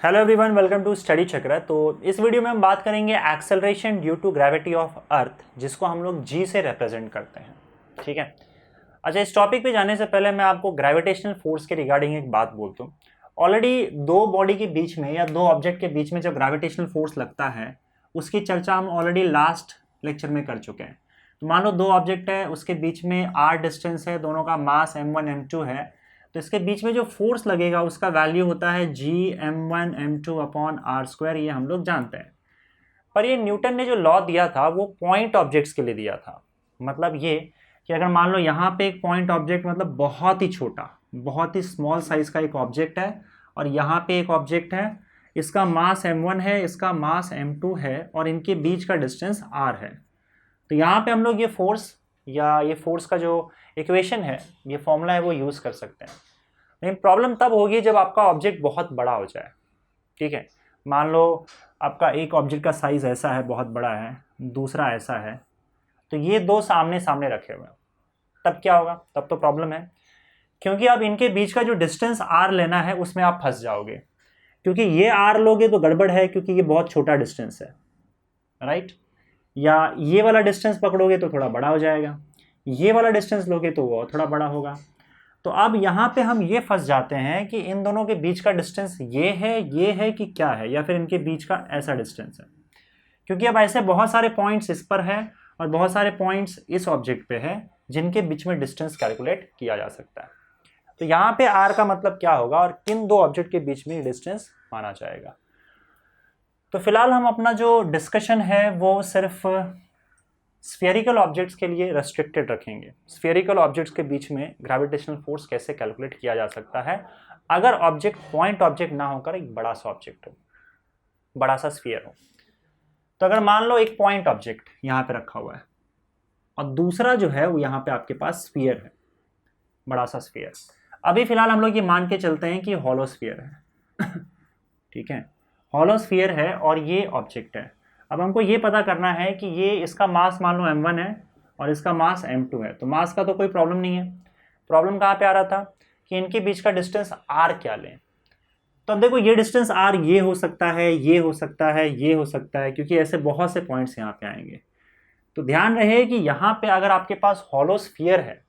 Hello everyone, welcome to study Chakra. तो इस video में हम बात करेंगे acceleration due to gravity of earth, जिसको हम लोग जी से रिप्रेजेंट करते हैं। ठीक है। अच्छा, इस टॉपिक पे जाने से पहले मैं आपको ग्रेविटेशनल फोर्स के रिगार्डिंग एक बात बोलता हूँ। ऑलरेडी दो बॉडी के बीच में या दो ऑब्जेक्ट के बीच में जब ग्रेविटेशनल फोर्स लगता है उसकी चर्चा हम ऑलरेडी लास्ट लेक्चर में कर चुके हैं। तो मान लो दो ऑब्जेक्ट है, उसके बीच में आर डिस्टेंस है, दोनों का मास m1 m2 है। तो इसके बीच में जो फोर्स लगेगा उसका वैल्यू होता है जी m1 m2 upon are square, ये हम लोग जानते हैं। पर ये न्यूटन ने जो लॉ दिया था वो पॉइंट ऑब्जेक्ट्स के लिए दिया था। मतलब ये कि अगर मान लो यहाँ पे एक पॉइंट ऑब्जेक्ट, मतलब बहुत ही छोटा, बहुत ही स्मॉल साइज का एक ऑब्जेक्ट है, और यहाँ पे एक ऑब्जेक्ट है, इसका मास m1 है, इसका मास m2 है, और इनके बीच का डिस्टेंस r है। तो यहाँ पे हम लोग ये फोर्स या ये फोर्स का जो इक्वेशन है, ये फॉर्मूला है, वो यूज़ कर सकते हैं। लेकिन प्रॉब्लम तब होगी जब आपका ऑब्जेक्ट बहुत बड़ा हो जाए। ठीक है। मान लो आपका एक ऑब्जेक्ट का साइज ऐसा है, बहुत बड़ा है, दूसरा ऐसा है, तो ये दो सामने सामने रखे हुए हैं, तब क्या होगा? तब तो प्रॉब्लम है, क्योंकि अब इनके बीच का जो डिस्टेंस आर लेना है उसमें आप फंस जाओगे। क्योंकि ये आर लोगे तो गड़बड़ है, क्योंकि ये बहुत छोटा डिस्टेंस है, राइट। या ये वाला डिस्टेंस पकड़ोगे तो थोड़ा बड़ा हो जाएगा, ये वाला डिस्टेंस लोगे तो वो थोड़ा बड़ा होगा। तो अब यहाँ पे हम ये फंस जाते हैं कि इन दोनों के बीच का डिस्टेंस ये है कि क्या है, या फिर इनके बीच का ऐसा डिस्टेंस है। क्योंकि अब ऐसे बहुत सारे पॉइंट्स इस पर है और बहुत सारे पॉइंट्स इस ऑब्जेक्ट पे है जिनके बीच में डिस्टेंस कैलकुलेट किया जा सकता है। तो यहाँ पे आर का मतलब क्या होगा और किन दो ऑब्जेक्ट के बीच में डिस्टेंस माना जाएगा। तो फिलहाल हम अपना जो डिस्कशन है वो सिर्फ स्फेरिकल ऑब्जेक्ट्स के लिए रेस्ट्रिक्टेड रखेंगे। स्फेरिकल ऑब्जेक्ट्स के बीच में ग्रेविटेशनल फोर्स कैसे कैलकुलेट किया जा सकता है अगर ऑब्जेक्ट पॉइंट ऑब्जेक्ट ना होकर एक बड़ा सा ऑब्जेक्ट हो, बड़ा सा स्फीयर हो। तो अगर मान लो एक पॉइंट ऑब्जेक्ट यहाँ पे रखा हुआ है और दूसरा जो है वो यहाँ पे आपके पास स्फीयर है, बड़ा सा स्फीयर। अभी फिलहाल हम लोग ये मान के चलते हैं कि हॉलो स्फीयर है। ठीक है, हॉलो स्फीयर है और ये ऑब्जेक्ट है। अब हमको ये पता करना है कि ये इसका मास मान लो m1 है और इसका मास m2 है। तो मास का तो कोई प्रॉब्लम नहीं है। प्रॉब्लम कहाँ पे आ रहा था कि इनके बीच का डिस्टेंस r क्या लें। तो अब देखो, ये डिस्टेंस r ये हो सकता है, ये हो सकता है, ये हो सकता है, क्योंकि ऐसे बहुत से पॉइंट्स यहाँ पे आएंगे। तो ध्यान रहे कि यहाँ पे अगर आपके पास हॉलो स्फीयर है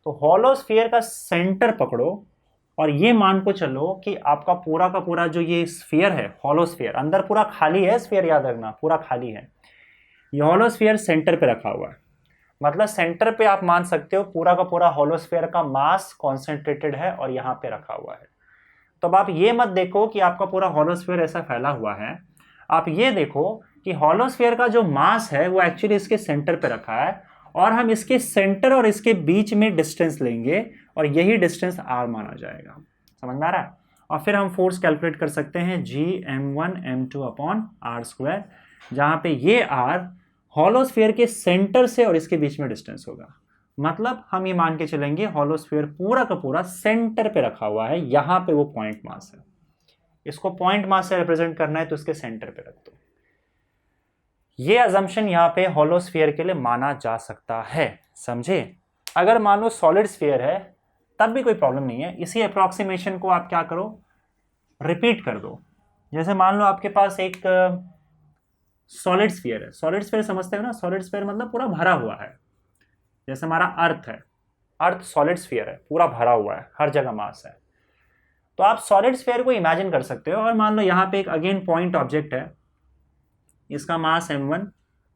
तो हॉलो स्फीयर का सेंटर पकड़ो और ये मान को चलो कि आपका पूरा का पूरा जो ये स्फीयर है, हॉलो स्फीयर, अंदर पूरा खाली है, स्फीयर याद रखना पूरा खाली है। ये हॉलो स्फीयर सेंटर पे रखा हुआ है, मतलब सेंटर पे आप मान सकते हो पूरा का पूरा हॉलो स्फीयर का मास कॉन्सेंट्रेटेड है और यहाँ पे रखा हुआ है। तो अब आप ये मत देखो कि आपका पूरा हॉलो स्फीयर ऐसा फैला हुआ है, आप ये देखो कि हॉलो स्फीयर का जो मास है वो एक्चुअली इसके सेंटर पे रखा है, और हम इसके सेंटर और इसके बीच में डिस्टेंस लेंगे और यही डिस्टेंस r माना जाएगा। समझ में आ रहा है? और फिर हम फोर्स कैलकुलेट कर सकते हैं जी m1 m2 upon are square, जहां पे ये r हॉलो स्फीयर के सेंटर से और इसके बीच में डिस्टेंस होगा। मतलब हम ये मान के चलेंगे हॉलो स्फीयर पूरा का पूरा सेंटर पे रखा हुआ है, यहां पे वो पॉइंट मास है। इसको पॉइंट मास से रिप्रेजेंट करना है तो इसके सेंटर पे रख दो। ये अजम्पशन यहाँ पे हॉलो स्फीयर के लिए माना जा सकता है, समझे। अगर मान लो सॉलिड स्फीयर है तब भी कोई प्रॉब्लम नहीं है। इसी अप्रोक्सीमेशन को आप क्या करो, रिपीट कर दो। जैसे मान लो आपके पास एक सॉलिड स्फीयर है। सॉलिड स्फीयर समझते हो ना? सॉलिड स्फीयर मतलब पूरा भरा हुआ है। जैसे हमारा अर्थ है, अर्थ सॉलिड स्फीयर है, पूरा भरा हुआ है, हर जगह मास है। तो आप सॉलिड स्फीयर को इमेजिन कर सकते हो और मान लो यहाँ पे एक अगेन पॉइंट ऑब्जेक्ट है, इसका मास m1,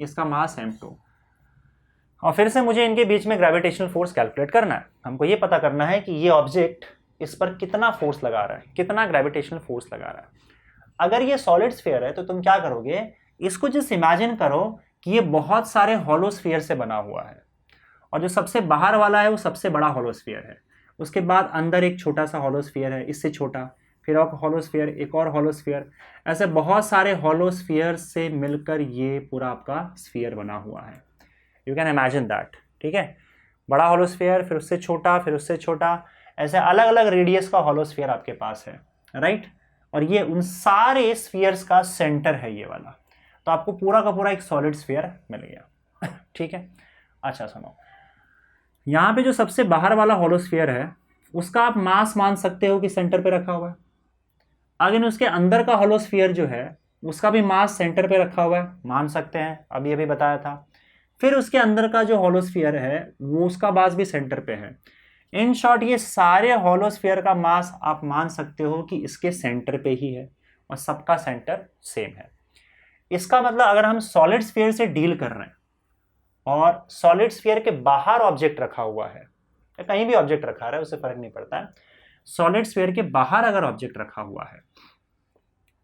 इसका मास m2, और फिर से मुझे इनके बीच में ग्रेविटेशनल फोर्स कैलकुलेट करना है। हमको ये पता करना है कि ये ऑब्जेक्ट इस पर कितना फोर्स लगा रहा है, कितना ग्रेविटेशनल फोर्स लगा रहा है। अगर ये सॉलिड स्फीयर है तो तुम क्या करोगे, इसको जस्ट इमेजिन करो कि ये बहुत सारे हॉलो स्फीयर से बना हुआ है, और जो सबसे बाहर वाला है वो सबसे बड़ा हॉलो स्फीयर है। उसके बाद अंदर एक छोटा सा हॉलो स्फीयर है, इससे छोटा, फिर एक हॉलो स्फीयर, एक और हॉलो स्फीयर, ऐसे बहुत सारे हॉलो स्फीयर से मिलकर ये पूरा आपका स्फीयर बना हुआ है। You can imagine that. ठीक है, बड़ा हॉलो स्फीयर, फिर उससे छोटा, फिर उससे छोटा, ऐसे अलग अलग रेडियस का हॉलो स्फीयर आपके पास है, राइट। और ये उन सारे स्फीयर्स का सेंटर है ये वाला। तो आपको पूरा का पूरा एक सॉलिड स्फीयर मिल गया। ठीक है। अच्छा सुनो, यहाँ पे जो सबसे बाहर वाला हॉलो स्फीयर है उसका आप मास मान सकते हो कि सेंटर पे रखा हुआ है। अगेन उसके अंदर का होलो स्फीयर जो है उसका भी मास सेंटर पे रखा हुआ है, मान सकते हैं, अभी अभी बताया था। फिर उसके अंदर का जो होलो स्फीयर है वो उसका मास भी सेंटर पे है। इन शॉर्ट ये सारे होलो स्फीयर का मास आप मान सकते हो कि इसके सेंटर पे ही है और सबका सेंटर सेम है। इसका मतलब अगर हम सॉलिड स्फीयर से डील कर रहे हैं और सॉलिड स्फीयर के बाहर ऑब्जेक्ट रखा हुआ है, या कहीं भी ऑब्जेक्ट रखा है उससे फर्क नहीं पड़ता है, सॉलिड स्फीयर के बाहर अगर ऑब्जेक्ट रखा हुआ है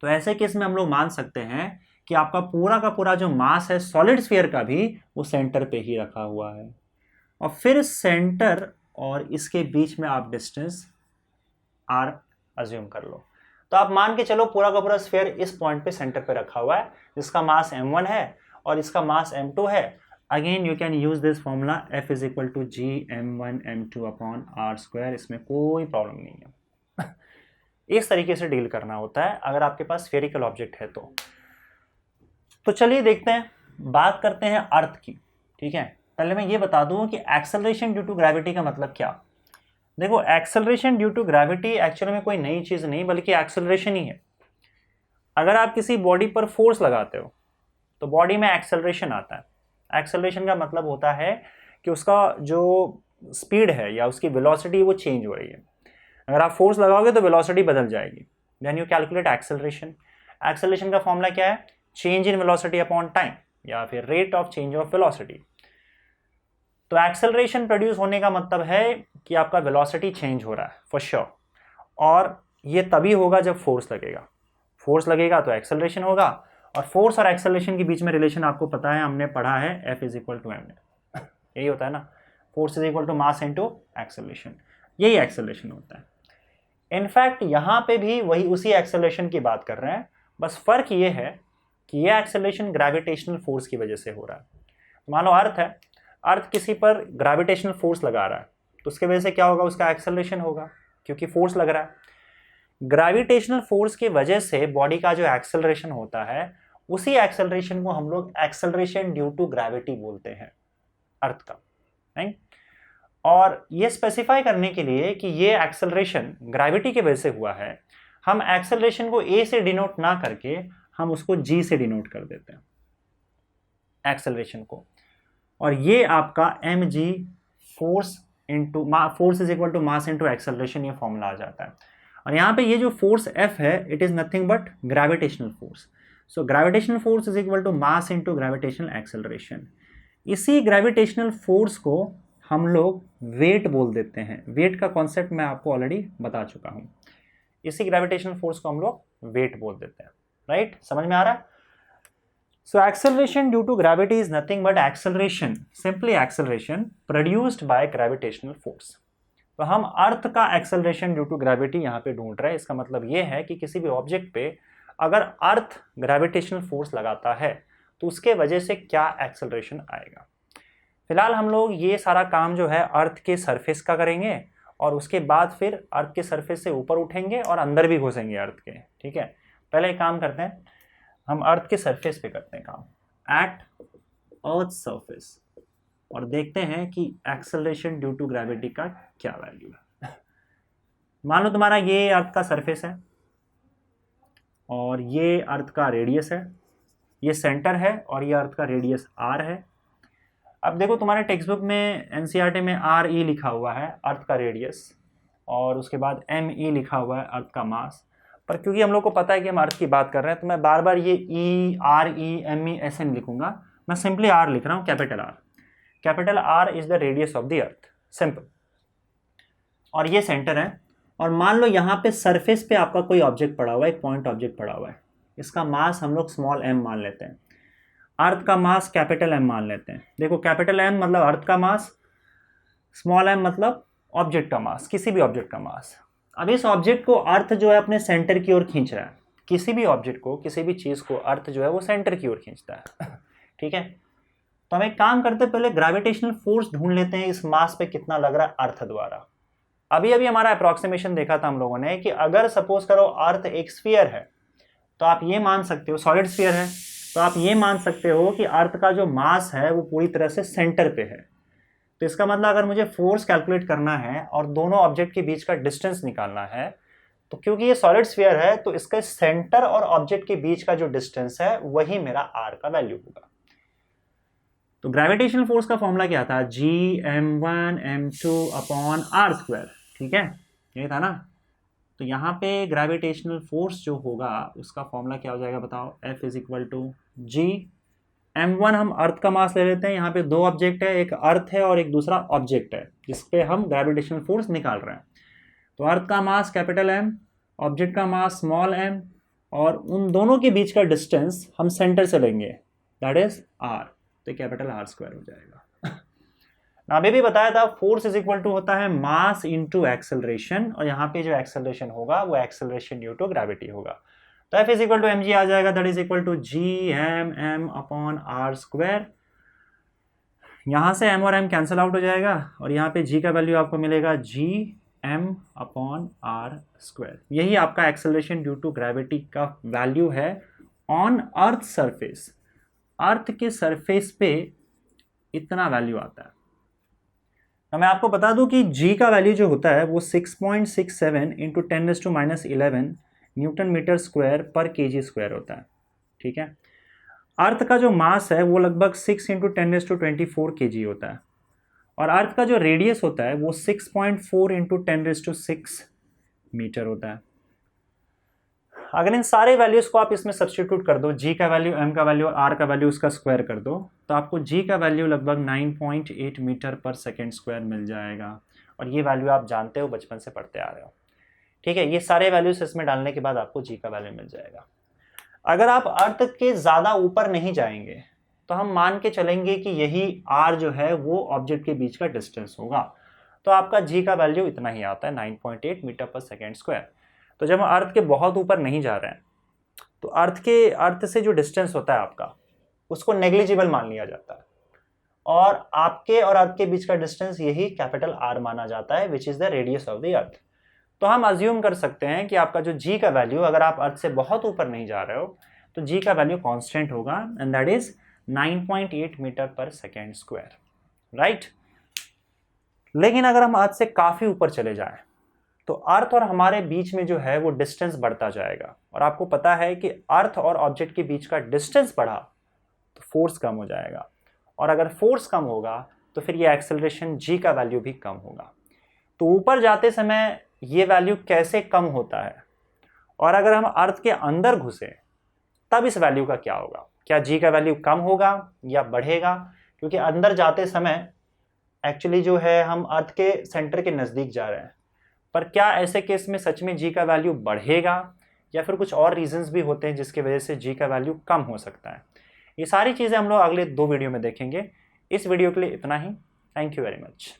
तो ऐसे केस में हम लोग मान सकते हैं कि आपका पूरा का पूरा जो मास है सॉलिड स्फीयर का भी वो सेंटर पे ही रखा हुआ है। और फिर सेंटर और इसके बीच में आप डिस्टेंस r अज्यूम कर लो। तो आप मान के चलो पूरा का पूरा स्फीयर इस पॉइंट पे सेंटर पे रखा हुआ है जिसका मास m1 है और इसका मास m2 है। Again you can use this formula F is equal to G m1 m2 upon r square, इसमें कोई प्रॉब्लम नहीं है। इस तरीके से डील करना होता है अगर आपके पास स्फेरिकल ऑब्जेक्ट है तो चलिए देखते हैं, बात करते हैं अर्थ की। ठीक है, पहले मैं ये बता दूं कि एक्सेलरेशन ड्यू टू ग्रेविटी का मतलब क्या। देखो, acceleration due to gravity actually में कोई नई चीज नहीं बल्कि एक्सेलरेशन ही है। अगर आप किसी बॉडी पर फोर्स लगाते हो तो बॉडी में एक्सेलरेशन आता है। एक्सेलरेशन का मतलब होता है कि उसका जो स्पीड है या उसकी वेलोसिटी वो चेंज हो रही है। अगर आप फोर्स लगाओगे तो वेलोसिटी बदल जाएगी, then you calculate acceleration. Acceleration का फॉर्मूला क्या है, change in velocity upon time या फिर rate of change of velocity. तो एक्सेलरेशन प्रोड्यूस होने का मतलब है कि आपका वेलोसिटी चेंज हो रहा है फॉर श्योर, और ये तभी होगा जब फोर्स लगेगा। फोर्स लगेगा तो एक्सेलरेशन होगा, और फोर्स और एक्सेलरेशन के बीच में रिलेशन आपको पता है, हमने पढ़ा है F is equal to M. यही होता है ना, force is equal to mass into acceleration, यही एक्सेलरेशन होता है। इनफैक्ट यहाँ पे भी वही उसी एक्सेलरेशन की बात कर रहे हैं, बस फर्क ये है कि ये एक्सेलरेशन ग्रेविटेशनल फोर्स की वजह से हो रहा है। मान लो अर्थ है, अर्थ किसी पर ग्रेविटेशनल फोर्स लगा रहा है तो उसके वजह से क्या होगा, उसका एक्सेलरेशन होगा क्योंकि फोर्स लग रहा है। ग्रेविटेशनल फोर्स की वजह से बॉडी का जो एक्सेलरेशन होता है उसी एक्सेलरेशन को हम लोग एक्सेलरेशन ड्यू टू ग्रेविटी बोलते हैं अर्थ का, नहीं। और ये स्पेसिफाई करने के लिए कि ये एक्सेलरेशन ग्रेविटी की वजह से हुआ है, हम एक्सेलरेशन को ए से डिनोट ना करके हम उसको जी से डिनोट कर देते हैं एक्सेलरेशन को, और ये आपका M G force into force is equal to mass into acceleration, ये फॉर्मूला आ जाता है। और यहाँ पे ये जो फोर्स F है it is nothing but gravitational force. So gravitational force is equal to mass into gravitational acceleration. इसी ग्रेविटेशनल फोर्स को हम लोग वेट बोल देते हैं। वेट का कॉन्सेप्ट मैं आपको ऑलरेडी बता चुका हूँ। इसी ग्रेविटेशनल फोर्स को हम लोग वेट बोल देते हैं, राइट? समझ में आ रहा है? So acceleration due to gravity is nothing but acceleration, simply acceleration produced by gravitational force. तो हम अर्थ का एक्सेलरेशन ड्यू टू ग्रेविटी यहाँ पे ढूंढ रहे हैं। इसका मतलब ये है कि किसी भी ऑब्जेक्ट पे अगर अर्थ ग्रेविटेशनल फोर्स लगाता है तो उसके वजह से क्या एक्सेलरेशन आएगा। फिलहाल हम लोग ये सारा काम जो है अर्थ के सरफेस का करेंगे और उसके बाद फिर अर्थ के सरफेस से ऊपर उठेंगे और अंदर भी घुसेंगे अर्थ के। ठीक है, पहले एक काम करते हैं, हम अर्थ के सरफेस पे करते हैं काम, एट अर्थ सरफेस, और देखते हैं कि एक्सेलरेशन ड्यू टू ग्रेविटी का क्या वैल्यू है। मान लो तुम्हारा ये अर्थ का सरफेस है और ये अर्थ का रेडियस है, ये सेंटर है और ये अर्थ का रेडियस r है। अब देखो तुम्हारे टेक्स्ट बुक में एनसीईआरटी में RE लिखा हुआ है अर्थ का रेडियस, और उसके बाद ME लिखा हुआ है अर्थ का मास। पर क्योंकि हम लोग को पता है कि हम अर्थ की बात कर रहे हैं तो मैं बार बार ये RE ऐसे नहीं लिखूंगा, मैं सिंपली R लिख रहा हूँ, capital R। Capital R is the radius of the earth, simple. और ये सेंटर है, और मान लो यहाँ पे सरफेस पे आपका कोई ऑब्जेक्ट पड़ा हुआ है, एक पॉइंट ऑब्जेक्ट पड़ा हुआ है, इसका मास हम लोग स्मॉल m मान लेते हैं, अर्थ का मास कैपिटल M मान लेते हैं। देखो कैपिटल M मतलब अर्थ का मास, स्मॉल m मतलब ऑब्जेक्ट का मास, किसी भी ऑब्जेक्ट का मास। अब इस ऑब्जेक्ट को अर्थ जो है अपने सेंटर की ओर खींच रहा है। किसी भी ऑब्जेक्ट को, किसी भी चीज को अर्थ जो है वो सेंटर की ओर खींचता है। ठीक है, तो हम एक काम करते हैं, पहले ग्रेविटेशनल फोर्स ढूंढ लेते हैं इस मास पे कितना लग रहा है अर्थ द्वारा। अभी अभी हमारा अप्रोक्सीमेशन देखा था हम लोगों ने कि अगर सपोज करो अर्थ एक स्फीयर है तो आप ये मान सकते हो, सॉलिड स्फीयर है तो आप ये मान सकते हो कि अर्थ का जो मास है वो पूरी तरह से सेंटर पे है। तो इसका मतलब अगर मुझे फोर्स कैलकुलेट करना है और दोनों ऑब्जेक्ट के बीच का डिस्टेंस निकालना है तो क्योंकि ये सॉलिड स्फीयर है तो इसके सेंटर और ऑब्जेक्ट के बीच का जो डिस्टेंस है वही मेरा आर का वैल्यू होगा। तो ग्रेविटेशनल फोर्स का फॉर्मूला क्या था, Gm1m2/r²। ठीक है, ये था ना। तो यहाँ पे ग्रेविटेशनल फोर्स जो होगा उसका फॉर्मूला क्या हो जाएगा बताओ, F = G m1 हम अर्थ का मास ले लेते हैं। यहाँ पे दो ऑब्जेक्ट है, एक अर्थ है और एक दूसरा ऑब्जेक्ट है जिस पे हम ग्रेविटेशनल फोर्स निकाल रहे हैं। तो अर्थ का मास कैपिटल M, ऑब्जेक्ट का मास स्मॉल m, और उन दोनों के बीच का डिस्टेंस हम सेंटर से लेंगे, दैट इज r, तो कैपिटल R² हो जाएगा। ना अभी भी बताया था फोर्स = होता है मास इनटू एक्सेलरेशन, और यहाँ पे जो एक्सेलरेशन होगा वो एक्सेलरेशन ड्यू टू ग्रेविटी होगा। तो F = mg आ जाएगा, that is equal to Gm/r²। यहाँ से m और m कैंसिल आउट हो जाएगा और यहाँ पे g का वैल्यू आपको मिलेगा Gm/r²। यही आपका एक्सेलरेशन ड्यू टू ग्रेविटी का वैल्यू है ऑन अर्थ सरफेस। अर्थ के सरफेस पे इतना वैल्यू आता है। तो मैं आपको बता दूं कि g का वैल्यू जो होता है वो 6.67 × 10⁻11 न्यूटन मीटर स्क्वायर पर kg² होता है। ठीक है, अर्थ का जो मास है वो लगभग 6 × 10⁻24 kg होता है, और अर्थ का जो रेडियस होता है वो 6.4 × 10⁶ मीटर होता है। अगर इन सारे वैल्यूज को आप इसमें सब्स्टिट्यूट कर दो, g का वैल्यू, m का वैल्यू और r का वैल्यू, उसका स्क्वायर कर दो, तो आपको g का वैल्यू लगभग 9.8 मीटर पर सेकेंड स्क्वायर मिल जाएगा। और ये वैल्यू आप जानते हो, बचपन से पढ़ते आ रहे हो। ठीक है, ये सारे वैल्यूज इसमें डालने के बाद आपको g का वैल्यू मिल जाएगा। अगर आप अर्थ के ज़्यादा ऊपर नहीं जाएंगे तो हम मान के चलेंगे कि यही r जो है वो ऑब्जेक्ट के बीच का डिस्टेंस होगा, तो आपका g का वैल्यू इतना ही आता है, 9.8 मीटर पर सेकेंड स्क्वायर। तो जब हम अर्थ के बहुत ऊपर नहीं जा रहे हैं तो अर्थ से जो डिस्टेंस होता है आपका, उसको नेग्लिजिबल मान लिया जाता है, और आपके और अर्थ के बीच का डिस्टेंस यही कैपिटल R माना जाता है, which is the radius of the earth. तो हम अज्यूम कर सकते हैं कि आपका जो g का वैल्यू, अगर आप अर्थ से बहुत ऊपर नहीं जा रहे हो तो g का वैल्यू कांस्टेंट होगा, एंड दैट इज 9.8 मीटर पर सेकेंड स्क्वायर, राइट। लेकिन अगर हम अर्थ से काफी ऊपर चले जाएं तो अर्थ और हमारे बीच में जो है वो डिस्टेंस बढ़ता जाएगा, और आपको पता है कि अर्थ और ऑब्जेक्ट के बीच का डिस्टेंस बढ़ा तो फोर्स कम हो जाएगा, और अगर फोर्स कम होगा तो फिर ये एक्सेलरेशन g का वैल्यू भी कम होगा। तो ऊपर जाते समय ये वैल्यू कैसे कम होता है, और अगर हम अर्थ के अंदर घुसे तब इस वैल्यू का क्या होगा, क्या g का वैल्यू कम होगा या बढ़ेगा? क्योंकि अंदर जाते समय एक्चुअली जो है हम अर्थ के सेंटर के नज़दीक जा रहे हैं, पर क्या ऐसे केस में सच में g का वैल्यू बढ़ेगा, या फिर कुछ और रीजंस भी होते हैं जिसकी वजह से g का वैल्यू कम हो सकता है? ये सारी चीज़ें हम लोग अगले 2 वीडियो में देखेंगे। इस वीडियो के लिए इतना ही। Thank you very much.